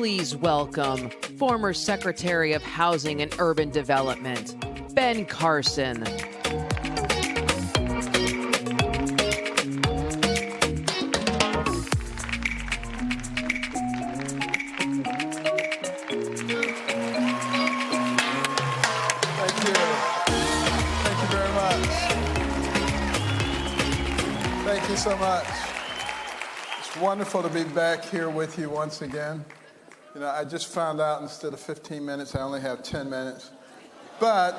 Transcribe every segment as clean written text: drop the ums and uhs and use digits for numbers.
please welcome former Secretary of Housing and Urban Development, Ben Carson. Thank you so much. It's wonderful to be back here with you once again. You know, I just found out instead of 15 minutes, I only have 10 minutes. But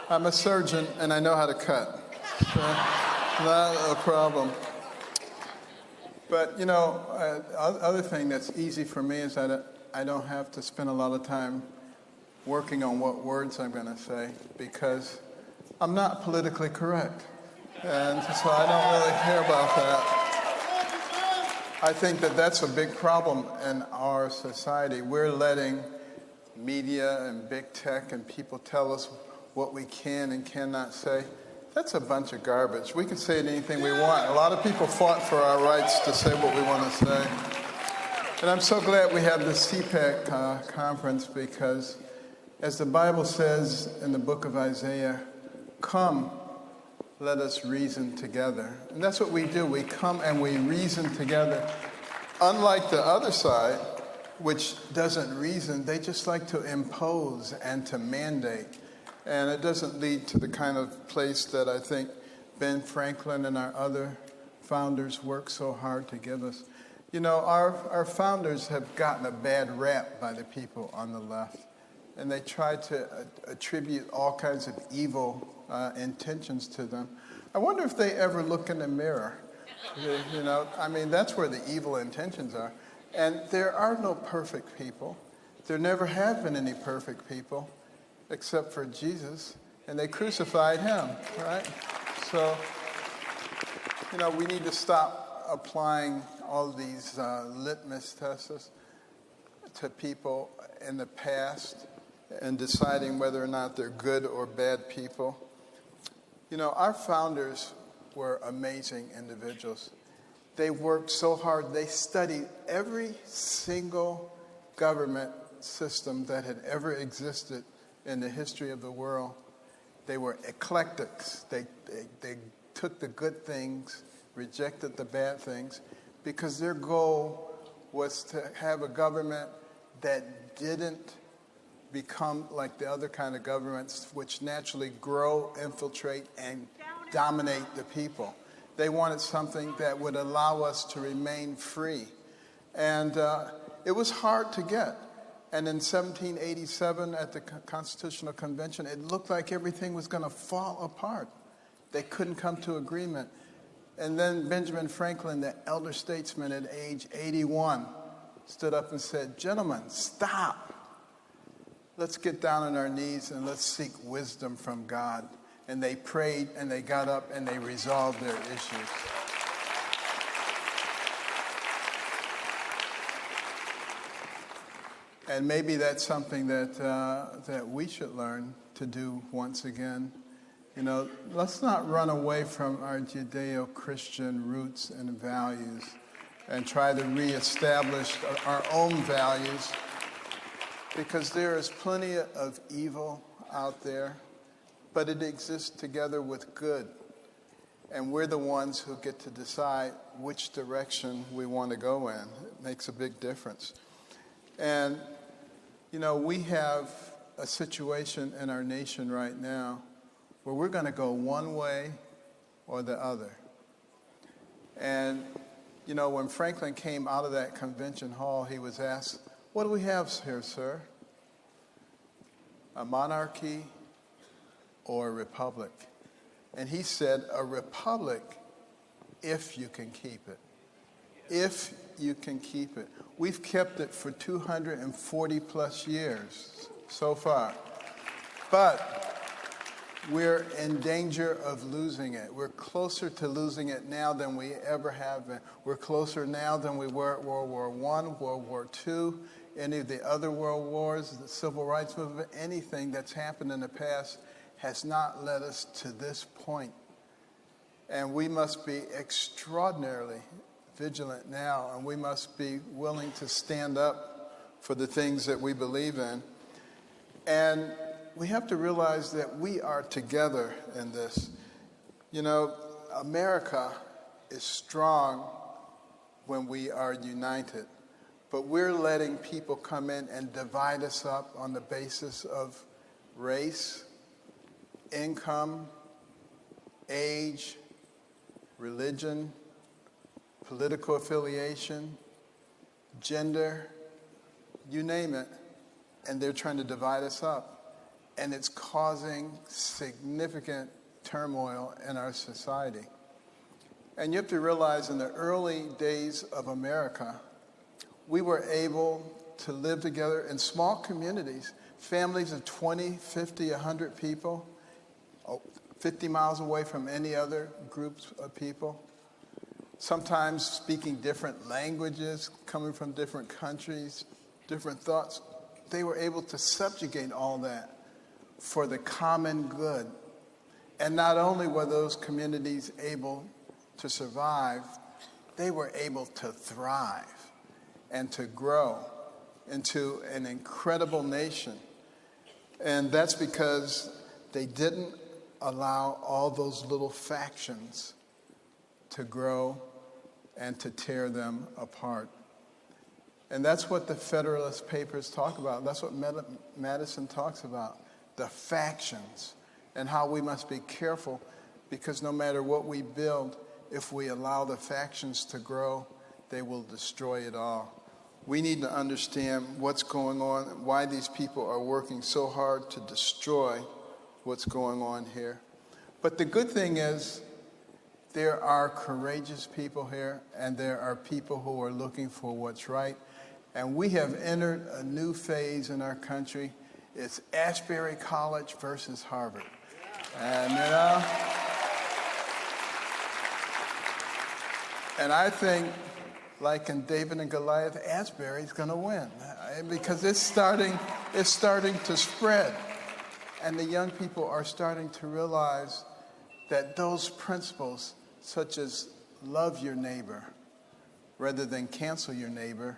I'm a surgeon and I know how to cut. So, not a problem. But, you know, other thing that's easy for me is that I don't have to spend a lot of time working on what words I'm going to say because I'm not politically correct. And so I don't really care about that. I think that that's a big problem in our society. We're letting media and big tech and people tell us what we can and cannot say. That's a bunch of garbage. We can say anything we want. A lot of people fought for our rights to say what we want to say. And I'm so glad we have this CPAC conference because, as the Bible says in the book of Isaiah, come, let us reason together. And that's what we do. We come and we reason together. Unlike the other side, which doesn't reason, they just like to impose and to mandate. And it doesn't lead to the kind of place that I think Ben Franklin and our other founders worked so hard to give us. You know, our founders have gotten a bad rap by the people on the left. And they try to attribute all kinds of evil intentions to them. I wonder if they ever look in the mirror. You know, I mean, that's where the evil intentions are. And there are no perfect people. There never have been any perfect people except for Jesus. And they crucified him, right? So, you know, we need to stop applying all these litmus tests to people in the past and deciding whether or not they're good or bad people. You know, our founders were amazing individuals. They worked so hard. They studied every single government system that had ever existed in the history of the world. They were eclectics. They took the good things, rejected the bad things, because their goal was to have a government that didn't become like the other kind of governments, which naturally grow, infiltrate, and dominate the people. They wanted something that would allow us to remain free. And it was hard to get. And in 1787 at the Constitutional Convention, it looked like everything was going to fall apart. They couldn't come to agreement. And then Benjamin Franklin, the elder statesman at age 81, stood up and said, "Gentlemen, stop. Let's get down on our knees and let's seek wisdom from God." And they prayed and they got up and they resolved their issues. And maybe that's something that we should learn to do once again. You know, let's not run away from our Judeo-Christian roots and values and try to reestablish our own values, because there is plenty of evil out there, but it exists together with good. And we're the ones who get to decide which direction we want to go in. It makes a big difference. And, you know, we have a situation in our nation right now where we're going to go one way or the other. And, you know, when Franklin came out of that convention hall, he was asked, "What do we have here, sir? A monarchy or a republic?" And he said, "A republic if you can keep it. If you can keep it." We've kept it for 240 plus years so far. But we're in danger of losing it. We're closer to losing it now than we ever have been. We're closer now than we were at World War I, World War II, any of the other world wars, the civil rights movement. Anything that's happened in the past has not led us to this point. And we must be extraordinarily vigilant now, and we must be willing to stand up for the things that we believe in. And we have to realize that we are together in this. You know, America is strong when we are united, but we're letting people come in and divide us up on the basis of race, income, age, religion, political affiliation, gender, you name it, and they're trying to divide us up. And it's causing significant turmoil in our society. And you have to realize in the early days of America, we were able to live together in small communities, families of 20, 50, 100 people, 50 miles away from any other groups of people, sometimes speaking different languages, coming from different countries, different thoughts. They were able to subjugate all that for the common good. And not only were those communities able to survive, they were able to thrive and to grow into an incredible nation. And that's because they didn't allow all those little factions to grow and to tear them apart. And that's what the Federalist Papers talk about. That's what Madison talks about, the factions, and how we must be careful, because no matter what we build, if we allow the factions to grow, they will destroy it all. We need to understand what's going on, why these people are working so hard to destroy what's going on here. But the good thing is, there are courageous people here, and there are people who are looking for what's right. And we have entered a new phase in our country. It's Asbury College versus Harvard. And, you know, and I think, like in David and Goliath, Asbury's going to win, because it's starting to spread. And the young people are starting to realize that those principles, such as love your neighbor rather than cancel your neighbor,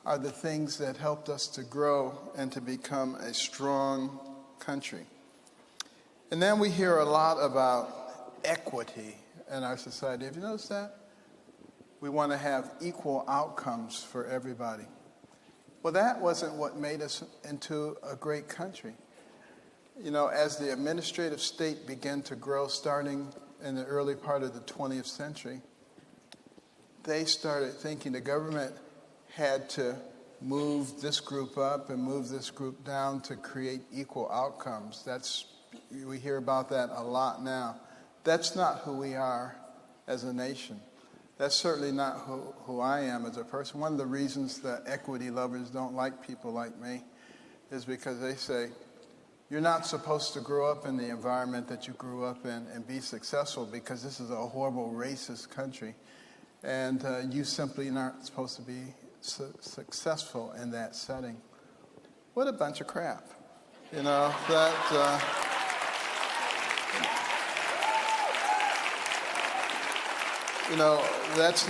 are the things that helped us to grow and to become a strong country. And then we hear a lot about equity in our society. Have you noticed that? We want to have equal outcomes for everybody. Well, that wasn't what made us into a great country. You know, as the administrative state began to grow, starting in the early part of the 20th century, they started thinking the government had to move this group up and move this group down to create equal outcomes. We hear about that a lot now. That's not who we are as a nation. That's certainly not who I am as a person. One of the reasons that equity lovers don't like people like me is because they say, you're not supposed to grow up in the environment that you grew up in and be successful, because this is a horrible racist country. And you simply aren't supposed to be successful in that setting. What a bunch of crap. You know, that's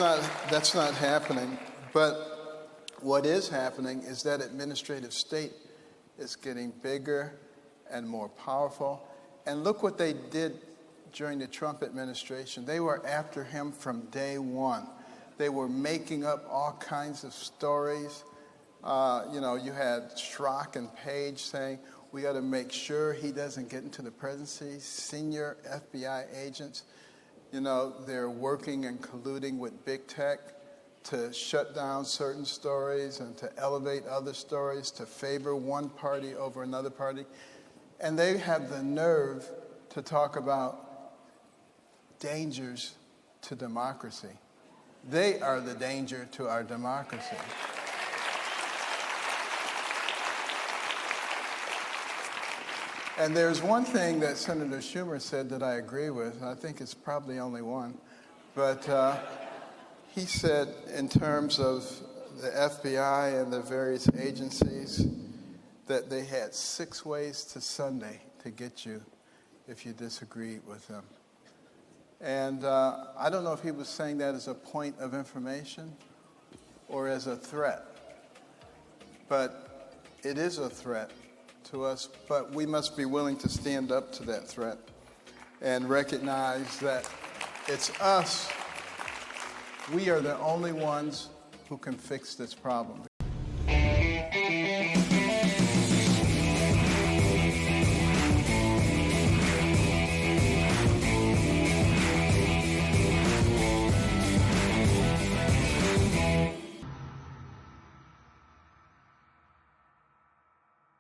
not happening. But what is happening is that administrative state is getting bigger and more powerful. And look what they did during the Trump administration. They were after him from day one. They were making up all kinds of stories. You had Schrock and Page saying, we got to make sure he doesn't get into the presidency. Senior FBI agents, they're working and colluding with big tech to shut down certain stories and to elevate other stories, to favor one party over another party. And they have the nerve to talk about dangers to democracy. They are the danger to our democracy. And there's one thing that Senator Schumer said that I agree with. I think it's probably only one. But he said, in terms of the FBI and the various agencies, that they had 6 ways to Sunday to get you if you disagree with them. And I don't know if he was saying that as a point of information or as a threat. but it is a threat to us, but we must be willing to stand up to that threat and recognize that it's us. We are the only ones who can fix this problem.